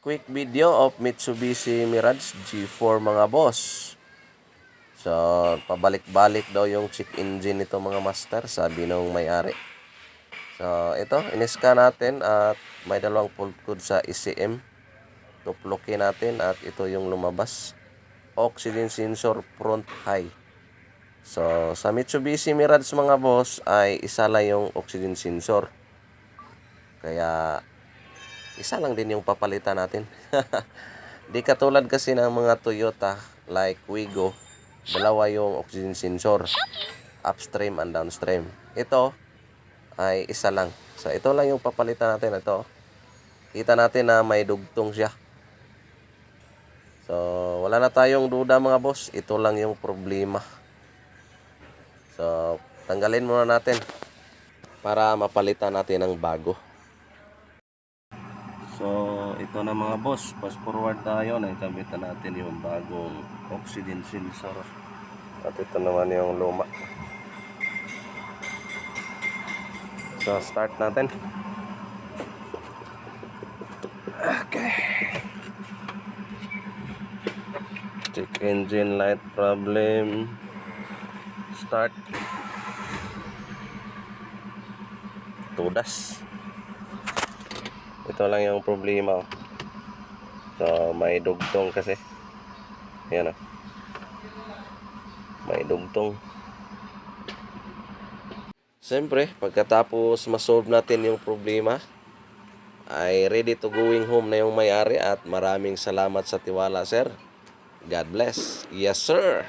Quick video of Mitsubishi Mirage G4 mga boss. So, pabalik-balik daw yung check engine nito mga master, sabi nung may-ari. So, ito, iniska natin at may dalawang fault code sa ECM. Tuplokin natin at ito yung lumabas. Oxygen sensor front high. So, sa Mitsubishi Mirage mga boss ay isa lang yung oxygen sensor. Kaya, isa lang din yung papalitan natin. Di katulad kasi ng mga Toyota like Wigo, dalawa yung oxygen sensor, upstream and downstream. Ito ay isa lang. So ito lang yung papalitan natin. Ito, kita natin na may dugtong siya. So wala na tayong duda mga boss, ito lang yung problema. So tanggalin muna natin para mapalitan natin ng bago. So, ito na mga boss, fast forward tayo, naitabitan natin yung bagong oxygen sensor. At ito naman yung luma. So, start natin. Okay. Check engine light problem. Start. Tudas. Ito lang yung problema. So, may dugtong kasi. Ayan o. May dugtong. Siyempre, pagkatapos ma-solve natin yung problema, ay ready to going home na yung may-ari at maraming salamat sa tiwala, sir. God bless. Yes, sir.